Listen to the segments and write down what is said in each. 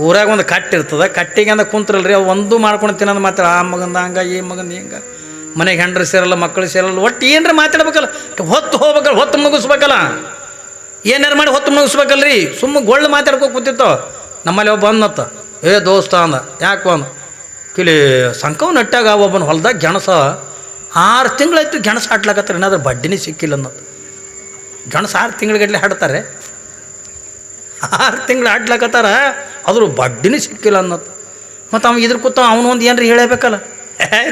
ಊರಾಗ ಒಂದು ಕಟ್ಟು ಇರ್ತದೆ, ಕಟ್ಟಿಗೆ ಅಂದ ಕುಂತ್ರಲ್ರಿ ಅವು ಒಂದು ಮಾಡ್ಕೊಂಡು ತಿನ್ನೋದು ಮಾತ್ರ ಆ ಮಗಂದ ಹಂಗೆ ಈ ಮಗಂದ ಹಿಂಗೆ, ಮನೆಗೆ ಹೆಂಡ್ರು ಸೇರಲ್ಲ, ಮಕ್ಕಳು ಸೇರಲ್ಲ, ಒಟ್ಟು ಏನರ ಮಾತಾಡ್ಬೇಕಲ್ಲ, ಹೊತ್ತು ಹೋಗ್ಬೇಕಲ್ಲ, ಹೊತ್ತು ಮುಗಿಸ್ಬೇಕಲ್ಲ, ಏನಾರು ಮಾಡಿ ಹೊತ್ತು ಮುಗಿಸ್ಬೇಕಲ್ರಿ. ಸುಮ್ಮನೆ ಗೊಳ್ಳು ಮಾತಾಡ್ಕೊ ಕೂತಿತ್ತು. ನಮ್ಮಲ್ಲಿ ಒಬ್ಬ ಅನ್ನತ್ತ, ಏ ದೋಸ್ತ ಅಂದ, ಯಾಕೆ ಅಂದ, ಕಿಲಿ ಸಂಕವ್ ನಟ್ಟಾಗ ಒಬ್ಬನ ಹೊಲ್ದಾಗ ಗೆಣಸ 6 ತಿಂಗಳಾಯ್ತು ಗೆಣಸ ಹಾಟ್ಲಾಕತ್ತಾರೆ, ಏನಾದ್ರೂ ಬಡ್ಡಿನೇ ಸಿಕ್ಕಿಲ್ಲ ಅನ್ನೋದು. ಗೆಣಸ 6 ತಿಂಗಳಿಗಡ್ಲೆ ಹಾಡ್ತಾರೆ, 6 ತಿಂಗಳು ಹಾಡ್ಲಾಕತ್ತಾರ, ಅದ್ರ ಬಡ್ಡಿನೇ ಸಿಕ್ಕಿಲ್ಲ ಅನ್ನೋದು. ಮತ್ತು ಅವ್ನು ಇದ್ರ ಕೂತ ಅವನು ಒಂದು ಏನ್ರಿ ಹೇಳಬೇಕಲ್ಲ,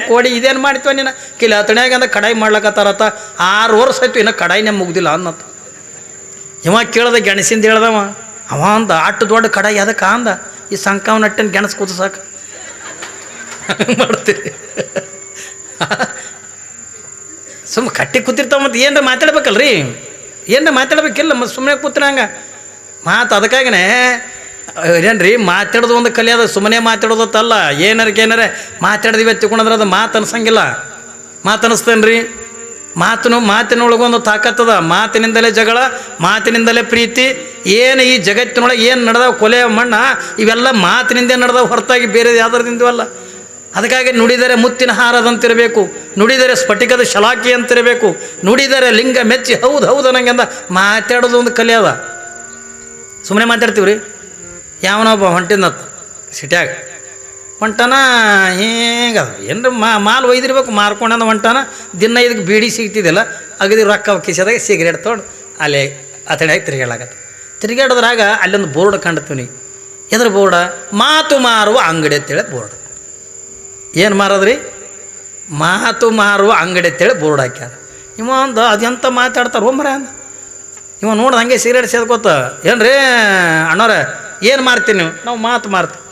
ಕೋಡಿ ಇದೇನು ಮಾಡ್ತೀವ ನೀನು, ಕಿಲಿ ಹತ್ತಣ್ಯಾಗ ಅಂದ ಕಡಾಯಿ ಮಾಡ್ಲಕತ್ತಾರತ್ತ, 6 ವರ್ಷ ಆಯ್ತು ಇನ್ನೂ ಕಡಾಯಿನೇ ಮುಗ್ದಿಲ್ಲ ಅನ್ನೋದು. ಇವ ಕೇಳ್ದ ಗೆಣಸಿಂದ ಹೇಳ್ದವ, ಅವ ಅಂದ ಅಟ್ಟು ದೊಡ್ಡ ಕಡಾಯಿ ಅದಕ್ಕೆ ಅಂದ, ಈ ಸಂಕವ್ ನಟ್ಟನ ಗೆಣಸು ಕೂದಸಾಕ ಮಾಡ್ತೀರಿ. ಸುಮ್ಮ ಕಟ್ಟಿ ಕೂತಿರ್ತಾವ, ಮತ್ತು ಏನರ ಮಾತಾಡ್ಬೇಕಲ್ರಿ, ಏನರ ಮಾತಾಡ್ಬೇಕಿಲ್ಲ, ಮತ್ತು ಸುಮ್ಮನೆ ಕೂತ್ರ ಹಂಗೆ ಮಾತು. ಅದಕ್ಕಾಗಿನೇ ಏನ್ರಿ ಮಾತಾಡೋದು ಒಂದು ಕಲಿಯೋದು, ಸುಮ್ಮನೆ ಮಾತಾಡೋದತ್ತಲ್ಲ. ಏನಾರ ಮಾತಾಡಿದ್ವಿ ತಿಳ್ಕೊಂಡ್ರೆ ಅದು ಮಾತು ಅನ್ಸಂಗಿಲ್ಲ. ಮಾತು ಅನ್ನಿಸ್ತೇನೆ ರೀ, ಮಾತಿನೊಳಗೊಂದು ತಾಕತ್ತದ. ಮಾತಿನಿಂದಲೇ ಜಗಳ, ಮಾತಿನಿಂದಲೇ ಪ್ರೀತಿ. ಏನು ಈ ಜಗತ್ತಿನೊಳಗೆ ಏನು ನಡೆದಾವ, ಕೊಲೆ ಮಣ್ಣ ಇವೆಲ್ಲ ಮಾತಿನಿಂದ ನಡೆದಾವ, ಹೊರತಾಗಿ ಬೇರೆ ಯಾವ್ದ್ರದಿಂದವಲ್ಲ. ಅದಕ್ಕಾಗಿ ನುಡಿದರೆ ಮುತ್ತಿನ ಹಾರದಂತಿರಬೇಕು, ನುಡಿದರೆ ಸ್ಫಟಿಕದ ಶಲಾಕಿ ಅಂತಿರಬೇಕು, ನುಡಿದರೆ ಲಿಂಗ ಮೆಚ್ಚಿ ಹೌದು ಹೌದು ಅನ್ನಂಗೆಂದ ಮಾತಾಡೋದು ಒಂದು ಕಲಿಯದ. ಸುಮ್ಮನೆ ಮಾತಾಡ್ತೀವಿ ರೀ. ಯಾವನೊಬ್ಬ ಹೊಂಟಿನತ್ತ ಸಿಟ್ಯಾಗ ಹೊಂಟಾನ, ಹಿಂಗೆ ಏನರ ಮಾಲ್ ಒಯ್ದಿರ್ಬೇಕು, ಮಾರ್ಕೊಂಡ ಹೊಂಟಾನ. ದಿನ ಇದಕ್ಕೆ ಬೀಡಿ ಸಿಗ್ತಿದ್ದಿಲ್ಲ, ಅಗದಿ ರೊಕ್ಕ ಕಿಸದಾಗ ಸಿಗರೇಟ್ ತೊಗೊಂಡು ಅಲ್ಲಿ ಆತಡ್ಯಾಗ ತಿರುಗಾಡೋದ್ರಾಗ ಅಲ್ಲೊಂದು ಬೋರ್ಡ್ ಕಂಡ್ತೀವಿ. ಎದ್ರ ಬೋರ್ಡ? ಮಾತು ಮಾರುವ ಅಂಗಡಿ ಅಂತೇಳಿ ಬೋರ್ಡ್. ಏನು ಮಾರೋದ್ರಿ? ಮಾತು ಮಾರುವ ಅಂಗಡಿ ಅಂತೇಳಿ ಬೋರ್ಡ್ ಹಾಕ್ಯಾರ. ಇವ ಒಂದು ಅದೆಂತ ಮಾತಾಡ್ತಾರೆ ಒಮ್ಮರ ಅಂದ. ಇವ ನೋಡ್ದು ಹಂಗೆ ಸಿಗರೇಟ್ ಸೇದ್ಕೋತ, ಏನ್ರಿ ಅಣ್ಣವ್ರ ಏನು ಮಾರ್ತೀನಿ ನೀವು? ನಾವು ಮಾತು ಮಾರ್ತೀವಿ.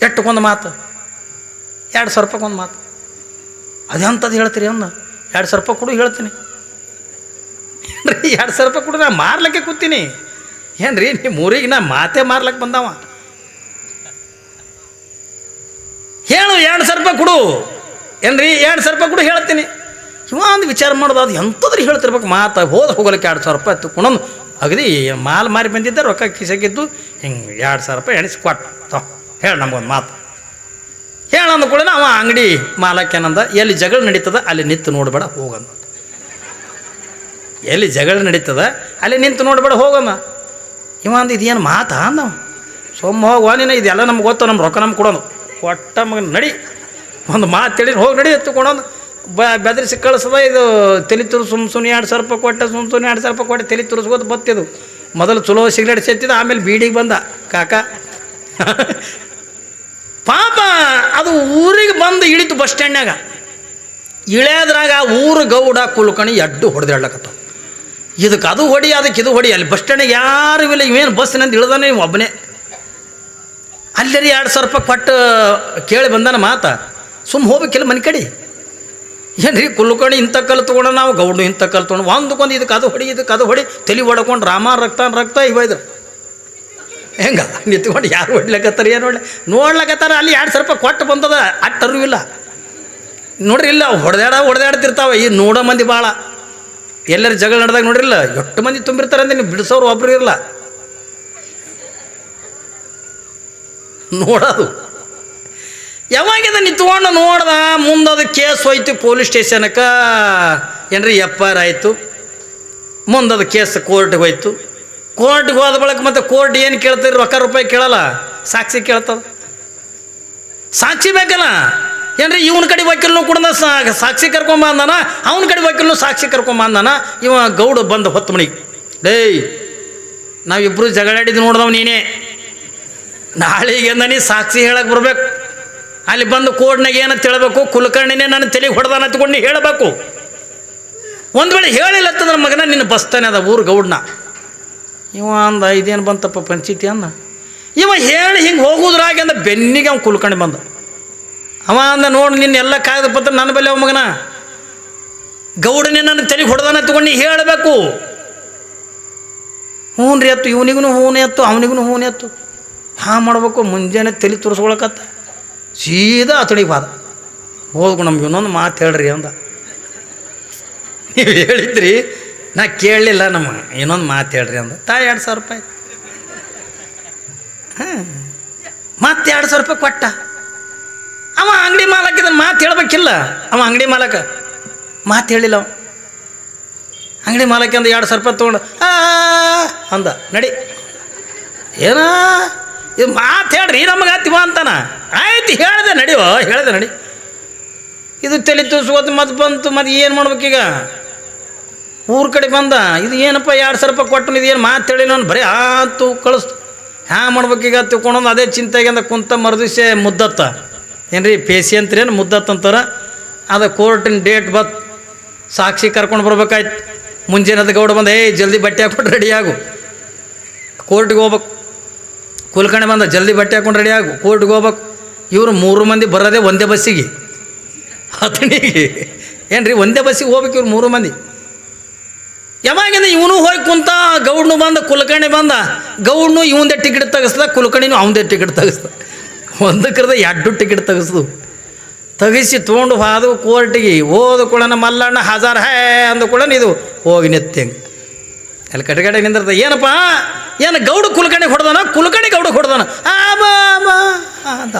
ಎಷ್ಟಕ್ಕೊಂದು ಮಾತು? 2,000 ರೂಪಾಯಿಗೊಂದು ಮಾತು. ಅದೆಂಥದ್ದು ಹೇಳ್ತೀರಿ ಅಂದ. 2,000 ರೂಪಾಯಿ ಕೊಡು ಹೇಳ್ತೀನಿ. ಏನ್ರಿ 2,000 ರೂಪಾಯಿ ಕೊಡು, ನಾ ಮಾರ್ಲಿಕ್ಕೆ ಕೂತೀನಿ. ಏನ್ರಿ ನಿಮ್ಮ ಊರಿಗೆ ನಾ ಮಾತೇ ಮಾರ್ಲಕ್ಕೆ ಬಂದವ. ಹೇಳು 2,000 ರೂಪಾಯಿ ಕೊಡು. ಏನ್ರಿ 2,000 ರೂಪಾಯಿ ಕೊಡು ಹೇಳ್ತೀನಿ. ಇವ ಒಂದು ವಿಚಾರ ಮಾಡೋದು, ಅದು ಎಂಥದ್ರಿ ಹೇಳ್ತಿರ್ಬೇಕು ಮಾತು. ಹೋಗ್ಲಿಕ್ಕೆ 2,000 ರೂಪಾಯಿ ತೊಗೊಂಡು ಅಗದಿ ಮಾಲ್ ಮಾರಿ ಬಂದಿದ್ದೆ, ರೊಕ್ಕ ಕಿಸಗಿದ್ದು ಹಿಂಗೆ 2,000 ರೂಪಾಯಿ ಎಣಿಸಿ ಕೊಟ್ಟು ಹೇಳಿ ನಮಗೊಂದು ಮಾತು ಹೇಳ ಅಂದ ಕೂಡ ಅವ ಅಂಗಡಿ ಮಾಲಕ್ಕೇನಂದ, ಎಲ್ಲಿ ಜಗಳ ನಡೀತದ ಅಲ್ಲಿ ನಿಂತು ನೋಡಬೇಡ ಹೋಗಂದ. ಎಲ್ಲಿ ಜಗಳ ನಡೀತದ ಅಲ್ಲಿ ನಿಂತು ನೋಡಬೇಡ ಹೋಗಮ್ಮ. ಇವ ಅಂದ ಇದೇನು ಮಾತಾ ಅಂದ. ಸೊಮ್ಮ ಹೋಗುವ ನೀನು, ಇದೆಲ್ಲ ನಮ್ಗೆ ಗೊತ್ತು, ನಮ್ಮ ರೊಕ್ಕ ನಮ್ಗೆ ಕೊಡೋದು. ಕೊಟ್ಟ ಮಗ ನಡಿ, ಒಂದು ಮಾತು ಹೇಳಿ ಹೋಗಿ ನಡಿ ಎತ್ತುಕೊಡೋದು. ಬೆದರಿಸಿ ಕಳಿಸದ. ಇದು ತಲೆ ತುರು ಸುಮ್ಮನೆ 2,000 ರೂಪಾಯಿ ಕೊಟ್ಟೆ, ಸುಮ್ಮನೆ 2,000 ರೂಪಾಯಿ ಕೊಟ್ಟೆ ತಲೆ ತುರಿಸ್ಕೋದು ಬತ್ತಿದು. ಮೊದಲು ಚಲೋ ಸಿಗರೇಟ್ ಸೇತಿದ್ದು, ಆಮೇಲೆ ಬೀಡಿಗೆ ಬಂದ ಕಾಕ. ಪಾಪ ಅದು ಊರಿಗೆ ಬಂದು ಇಳಿತು ಬಸ್ ಸ್ಟ್ಯಾಂಡ್ನಾಗ. ಇಳ್ಯಾದ್ರಾಗ ಊರು ಗೌಡ ಕುಲ್ಕಣಿ ಎಡ್ಡು ಹೊಡೆದಾಡ್ಲಕತ್ತ. ಇದಕ್ಕೆ ಅದು ಹೊಡಿ, ಅದಕ್ಕೆ ಇದು ಹೊಡಿ. ಅಲ್ಲಿ ಬಸ್ ಸ್ಟ್ಯಾಂಡಿಗೆ ಯಾರು ಇಲ್ಲ, ಇವೇನು ಬಸ್ಸಿನಂದು ಇಳ್ದಾನೆ ನೀವು ಒಬ್ಬನೇ. ಅಲ್ಲರಿ 2,000 ರೂಪಾಯಿ ಕೊಟ್ಟು ಕೇಳಿ ಬಂದಾನ ಮಾತ. ಸುಮ್ಮ ಹೋಗ್ಬೇಕಿಲ್ಲ ಮನೆ ಕಡೆ. ಏನ್ರಿ ಕುಲ್ಕಣಿ ಇಂಥ ಕಲ್ಲು ತೊಗೊಂಡು, ನಾವು ಗೌಡು ಇಂಥ ಕಲ್ಲು ತೊಗೊಂಡು ಒಂದಕ್ಕೊಂದು ಇದಕ್ಕೆ ಅದು ಹೊಡಿ, ಇದಕ್ಕೆ ಅದು ಹೊಡಿ, ತಲೆ ಹೊಡ್ಕೊಂಡು ರಾಮ ರಕ್ತ ಇವ ಇದ್ರು ಹೆಂಗ ನಿಂತ್ಕೊಂಡು ಯಾರು ಹೊಡ್ಲಕತ್ತಾರ, ಏನು ನೋಡ್ಲಕತ್ತಾರ. ಅಲ್ಲಿ 2,000 ರೂಪಾಯಿ ಕೊಟ್ಟು ಬಂದದ, ಅಟ್ಟರು ಇಲ್ಲ ನೋಡ್ರಿ. ಇಲ್ಲ ಹೊಡೆದಾಡ್ತಿರ್ತಾವೆ ಈ ನೋಡೋ ಮಂದಿ ಭಾಳ. ಎಲ್ಲರೂ ಜಗಳ ನಡೆದಾಗ ನೋಡ್ರಿಲ್ಲ ಎಷ್ಟು ಮಂದಿ ತುಂಬಿರ್ತಾರೆ ಅಂದ್ರೆ ನೀವು ಬಿಡಿಸೋರು ಒಬ್ರು ಇರಲ್ಲ ನೋಡೋದು. ಯಾವಾಗಿದೆ ನಿಂತ್ಕೊಂಡು ನೋಡ್ದ, ಮುಂದದು ಕೇಸ್ ಹೋಯ್ತು ಪೊಲೀಸ್ ಸ್ಟೇಷನ್ಗೆ. ಏನ್ರಿ FIR ಆಯಿತು. ಮುಂದದು ಕೇಸ್ ಕೋರ್ಟ್ಗೆ ಹೋಯ್ತು. ಕೋರ್ಟ್ಗೆ ಹೋದ ಬಳಕ ಮತ್ತೆ ಕೋರ್ಟ್ ಏನು ಕೇಳ್ತೀರಿ? ರೊಕ್ಕ ರೂಪಾಯಿ ಕೇಳಲ್ಲ, ಸಾಕ್ಷಿ ಕೇಳ್ತದ. ಸಾಕ್ಷಿ ಬೇಕಲ್ಲ. ಏನ್ರಿ ಇವನ ಕಡೆ ವಕೀಲನು ಕೂಡ ಸಾಕ್ಷಿ ಕರ್ಕೊಂಬಂದಾನ, ಅವನ ಕಡೆ ವಕೀಲನು ಸಾಕ್ಷಿ ಕರ್ಕೊಂಬಂದಾನ. ಇವ ಗೌಡ ಬಂದು 10 ಮಣಿಗೆ, ಡೇಯ್ ನಾವಿಬ್ಬರು ಜಗಳಾಡಿದ್ದು ನೋಡ್ದವ್ ನೀನೇ, ನಾಳೆಗೆ ನೀ ಸಾಕ್ಷಿ ಹೇಳಕ್ಕೆ ಬರ್ಬೇಕು. ಅಲ್ಲಿ ಬಂದು ಕೋರ್ಟ್ನಾಗ ಏನಂತ ಹೇಳಬೇಕು? ಕುಲಕರ್ಣಿನೇ ನನ್ನ ತಲೆಗೆ ಹೊಡೆದಾನ ಹತ್ಕೊಂಡು ನೀ ಹೇಳಬೇಕು. ಒಂದು ವೇಳೆ ಹೇಳಿಲ್ಲ ಅಂತಂದ್ರೆ ಮಗನ ನಿನ್ನ ಬಸ್ತಾನೆ ಅದ ಊರು ಗೌಡ್ನ. ಇವ ಅಂದ ಇದೇನು ಬಂತಪ್ಪ ಪಂಚಾಯ್ತಿ ಅಂದ. ಇವ ಹೇಳಿ ಹಿಂಗೆ ಹೋಗೋದ್ರಾಗ ಅಂದ ಬೆನ್ನಿಗೆ ಅವ್ನು ಕುಲ್ಕರ್ಣಿ ಬಂದ. ಅವ ಅಂದ ನೋಡಿ ನಿನ್ನ ಎಲ್ಲ ಕಾಗದ ಪತ್ರ ನನ್ನ ಬಲ್ಲಿ ಅವ ಮಗನ, ಗೌಡನೇ ನನ್ನ ತಲೆಗೆ ಹೊಡೆದಾನ ತಗೊಂಡು ನೀ ಹೇಳಬೇಕು. ಹ್ಞೂ ರೀ ಅತ್ತು, ಇವನಿಗೂ ಹೂನೇ ಅತ್ತು, ಅವನಿಗೂ ಹೂನೇ ಅತ್ತು. ಹಾಂ ಮಾಡ್ಬೇಕು. ಮುಂಜಾನೆ ತಲೆ ತುರಿಸ್ಕೊಳಕತ್ತ ಸೀದಾ ಅತಡಿಗೆ ಬಾದ. ಹೋದ್ಕು ನಮ್ಗೆ ಇನ್ನೊಂದು ಮಾತು ಹೇಳ್ರಿ ಅಂದ. ನೀವು ಹೇಳಿದ್ರಿ ನಾ ಕೇಳಲಿಲ್ಲ, ನಮ್ಮ ಇನ್ನೊಂದು ಮಾತು ಹೇಳ್ರಿ ಅಂದ. 2,000 ರೂಪಾಯಿ ಮತ್ತೆ 2,000 ರೂಪಾಯಿ ಕೊಟ್ಟ. ಅವ ಅಂಗಡಿ ಮಾಲಕ ಇದನ್ನು ಮಾತು ಹೇಳ್ಬೇಕಿಲ್ಲ. ಅವ ಅಂಗಡಿ ಮಾಲಕ ಮಾತು ಹೇಳಿಲ್ಲ. ಅವ ಅಂಗಡಿ ಮಾಲಕ ಅಂದ 2,000 ರೂಪಾಯಿ ತೊಗೊಂಡು ಅಂದ, ನಡಿ ಏನ ಇದು ಮಾತು ಹೇಳ್ರಿ ನಮಗೆ ಆತಿವ ಅಂತಾನ. ಆಯ್ತು ಹೇಳಿದೆ ನಡಿವ, ಹೇಳಿದೆ ನಡಿ. ಇದು ತಲೆ ತೂಸ್ಕೋತ ಮತ್ತೆ ಬಂತು. ಮತ್ತೆ ಏನು ಮಾಡ್ಬೇಕೀಗ? ಊರ ಕಡೆ ಬಂದ, ಇದು ಏನಪ್ಪ 2,000 ರೂಪಾಯಿ ಕೊಟ್ಟು ಇದು ಏನು ಮಾತು ಹೇಳಿ ನಾನು ಬರೀ ಆತು ಕಳಿಸ್ತು. ಹ್ಯಾಂಗ ಮಾಡ್ಬೇಕೀಗ ತಿಳ್ಕೊಂಡೊಂದು ಅದೇ ಚಿಂತೆಗೆ ಅಂದ ಕುಂತ ಮರುದಿವ್ಸ ಮುದ್ದತ್ತ ಏನ್ರಿ ಪೇಸಿ ಅಂತೀರೇನು ಮುದ್ದತ್ತ ಅಂತಾರ. ಅದು ಕೋರ್ಟಿನ ಡೇಟ್ ಬತ್ ಸಾಕ್ಷಿ ಕರ್ಕೊಂಡು ಬರ್ಬೇಕಾಯ್ತು. ಮುಂಜಾನೆ ಗೌಡ ಬಂದ, ಜಲ್ದಿ ಬಟ್ಟೆ ಹಾಕ್ಬಿಟ್ಟು ರೆಡಿ ಆಗು, ಕೋರ್ಟ್ಗೆ ಹೋಗ್ಬೇಕು. ಕುಲ್ಕಣೆ ಬಂದ, ಜಲ್ದಿ ಬಟ್ಟೆ ಹಾಕ್ಕೊಂಡು ರೆಡಿ ಆಗು, ಕೋರ್ಟ್ಗೆ ಹೋಗ್ಬೇಕು. ಇವರು 3 ಮಂದಿ ಬರೋದೇ ಒಂದೇ ಬಸ್ಸಿಗೆ, ಹತ್ತಣಿಗೆ ಏನ್ರಿ ಒಂದೇ ಬಸ್ಸಿಗೆ ಹೋಗ್ಬೇಕು ಇವ್ರು 3 ಮಂದಿ. ಯಾವಾಗಿಂದ ಇವನು ಹೋಗಿ ಕುಂತ, ಗೌಡ್ನು ಬಂದ, ಕುಲಕರ್ಣಿ ಬಂದ. ಗೌಡ್ನು ಇವಂದೇ ಟಿಕೆಟ್ ತೆಗಿಸ್ದ, ಕುಲಕರ್ಣಿನೂ ಅವಂದೇ ಟಿಕೆಟ್ ತೆಗಿಸ್ದ. ಒಂದಕ್ರದ 2 ಟಿಕೆಟ್ ತೆಗಿಸ್ದು. ತೆಗಿಸಿ ತೊಗೊಂಡು ಹೋದು ಕೋರ್ಟಿಗೆ. ಹೋದ ಕೂಡ ಮಲ್ಲಣ್ಣ ಹಜಾರ್ ಹೇ ಅಂದ ಕೂಡ ಇದು ಹೋಗಿ ನೆತ್ತಂಗೆ ಅಲ್ಲಿ ಕಡೆಗಡೆ ನಿಂದಿರ್ತ. ಏನಪ್ಪ ಏನು ಗೌಡ ಕುಲಕರ್ಣಿ ಹೊಡೆದಾನ, ಕುಲಕರ್ಣಿ ಗೌಡ ಹೊಡೆದಾನ ಅಂತ.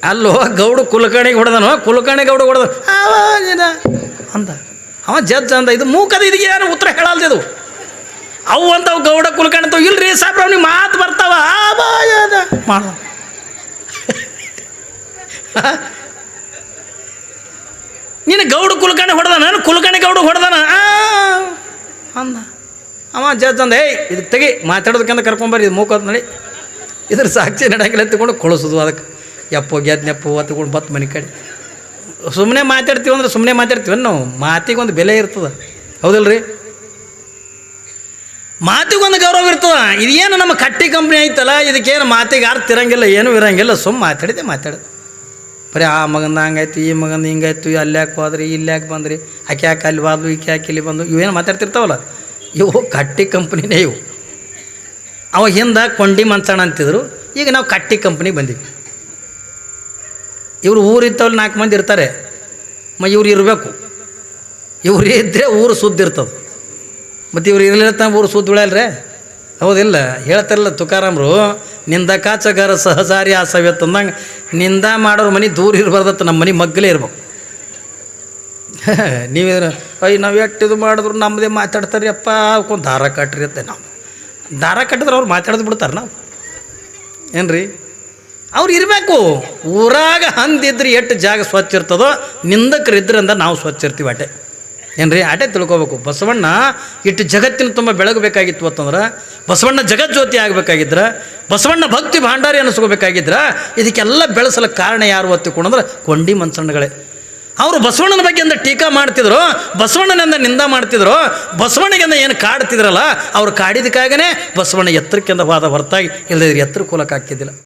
ಅಲ್ಲೋ ಗೌಡ ಕುಲಕರ್ಣಿಗೆ ಹೊಡೆದಾನೋ, ಕುಲಕರ್ಣಿ ಗೌಡ ಹೊಡೆದ ಅಂದ. ಅವ ಜಡ್ಜ್ ಅಂದ, ಇದು ಮೂಕದ, ಇದಕ್ಕೆ ಏನು ಉತ್ತರ ಹೇಳಲ್ದಿದು. ಅವು ಅಂತವು ಗೌಡ ಕುಲಕರ್ಣಿ ಅಂತವು ಇಲ್ರಿ ಸಾಬ್ರ ಅವ್ನಿಗೆ ಮಾತು ಬರ್ತಾವ ಮಾಡ. ನೀನು ಗೌಡ ಕುಲಕರ್ಣಿ ಹೊಡೆದಾನ, ಕುಲಕರ್ಣಿ ಗೌಡ ಹೊಡೆದಾನ ಅಂದ. ಅವ ಜಡ್ಜ್ ಅಂದ, ಇದಕ್ಕೆ ತೆಗಿ ಮಾತಾಡೋದಕ್ಕಂತ ಕರ್ಕೊಂಬರ್ರಿ, ಇದು ಮೂಕದ ನಡಿ, ಇದ್ರ ಸಾಕ್ಷಿ ನಡಂಗಿಲ್ಲ ಎತ್ಕೊಂಡು ಕಳಿಸೋದು. ಅದಕ್ಕೆ ಯಪ್ಪೋ ಗೆದ್ನೆಪ್ಪು ಹೊತ್ಕೊಂಡು ಬತ್ತು ಮನೆ ಕಡೆ. ಸುಮ್ಮನೆ ಮಾತಾಡ್ತೀವಿ ಅಂದ್ರೆ ಸುಮ್ಮನೆ ಮಾತಾಡ್ತೀವಿ ನಾವು. ಮಾತಿಗೊಂದು ಬೆಲೆ ಇರ್ತದೆ, ಹೌದಲ್ರಿ? ಮಾತಿಗೊಂದು ಗೌರವ ಇರ್ತದೆ. ಇದೇನು ನಮ್ಮ ಕಟ್ಟಿ ಕಂಪ್ನಿ ಐತಲ್ಲ, ಇದಕ್ಕೇನು ಮಾತಿಗೆ ಅರ್ಥ ಇರಂಗಿಲ್ಲ, ಏನೂ ಇರಂಗಿಲ್ಲ. ಸುಮ್ಮ ಮಾತಾಡೋದು ಬರೀ ಆ ಮಗಂದ ಹಂಗಾಯ್ತು, ಈ ಮಗಂದ ಹಿಂಗಾಯ್ತು, ಅಲ್ಲಿ ಯಾಕೆ ಹೋದ್ರಿ, ಇಲ್ಲಿ ಯಾಕೆ ಬಂದ್ರಿ, ಆಕೆ ಯಾಕೆ ಅಲ್ಲಿ ಬಾದ್ಲು, ಈಕೆ ಯಾಕೆ ಇಲ್ಲಿ ಬಂದು, ಇವೇನು ಮಾತಾಡ್ತಿರ್ತಾವಲ್ಲ, ಇವು ಕಟ್ಟಿ ಕಂಪ್ನಿನೇ ಇವು. ಅವಾಗ ಹಿಂದೆ ಕೊಂಡಿ ಮಂಚಣ ಅಂತಿದ್ರು, ಈಗ ನಾವು ಕಟ್ಟಿ ಕಂಪ್ನಿಗೆ ಬಂದೀವಿ. ಇವರು ಊರಿತ್ತವಲ್ಲಿ 4 ಮಂದಿ ಇರ್ತಾರೆ, ಇವ್ರು ಇರಬೇಕು. ಇವ್ರು ಇದ್ದರೆ ಊರು ಸುದ್ದಿ ಇರ್ತದೆ. ಮತ್ತು ಇವ್ರು ಇರಲಿಲ್ಲ ಊರು ಸುದ್ದಿ ಉಳಿಯಲ್ರೇ, ಹೌದಿಲ್ಲ? ಹೇಳ್ತಾರಲ್ಲ ತುಕಾರಾಮ್ರು, ನಿಂದ ಕಾಚಗಾರ ಸಹಜಾರಿ ಆಸವ್ಯತ್ ಅಂದಂಗೆ, ನಿಂದ ಮಾಡೋರು ಮನೆ ದೂರ ಇರಬಾರ್ದತ್ತ, ನಮ್ಮ ಮನೆ ಮಗ್ಗಲೇ ಇರ್ಬೇಕು. ನೀವೇನು ನಾವು ಎಟ್ಟಿದು ಮಾಡಿದ್ರು ನಮ್ಮದೇ ಮಾತಾಡ್ತಾರೆ ಅಪ್ಪ ಅವ್ಕೊಂದು ದಾರ ಕಟ್ರಿ ಅಂತ. ನಾವು ದಾರ ಕಟ್ಟಿದ್ರೆ ಅವ್ರು ಮಾತಾಡೋದು ಬಿಡ್ತಾರೆ. ನಾವು ಏನ್ರಿ ಅವ್ರು ಇರಬೇಕು. ಊರಾಗ ಹಂದಿದ್ರೆ ಎಷ್ಟು ಜಾಗ ಸ್ವಚ್ಛ ಇರ್ತದೋ, ನಿಂದಕರಿದ್ರಿಂದ ನಾವು ಸ್ವಚ್ಛ ಇರ್ತೀವಿ. ಅಟೆ ಏನ್ರಿ, ಅಟೆ ತಿಳ್ಕೊಬೇಕು. ಬಸವಣ್ಣ ಇಟ್ಟು ಜಗತ್ತಿನ ತುಂಬ ಬೆಳಗಬೇಕಾಗಿತ್ತು ಅಂತಂದ್ರೆ, ಬಸವಣ್ಣ ಜಗಜ್ಯೋತಿ ಆಗಬೇಕಾಗಿದ್ರೆ, ಬಸವಣ್ಣ ಭಕ್ತಿ ಭಾಂಡಾರಿ ಅನ್ನಿಸ್ಕೋಬೇಕಾಗಿದ್ರೆ, ಇದಕ್ಕೆಲ್ಲ ಬೆಳೆಸಲು ಕಾರಣ ಯಾರು ಒತ್ತಿಕೊಂಡ್ರೆ ಕೊಂಡಿ ಮಂಚಣ್ಣಗಳೇ. ಅವರು ಬಸವಣ್ಣನ ಬಗ್ಗೆ ಅಂದ ಟೀಕಾ ಮಾಡ್ತಿದ್ರು, ಬಸವಣ್ಣನಿಂದ ನಿಂದ ಮಾಡ್ತಿದ್ರು, ಬಸವಣ್ಣಿಗೆಂದ ಏನು ಕಾಡ್ತಿದ್ರಲ್ಲ, ಅವ್ರು ಕಾಡಿದಕ್ಕಾಗನೇ ಬಸವಣ್ಣ ಎತ್ತರಕ್ಕೆಂದ ಹೋದ ಹೊರತಾಗಿ ಇಲ್ಲದಿದ್ರೆ ಎತ್ತರ ಕೂಲಕ್ಕಾಗ್ತಿದ್ದಿಲ್ಲ.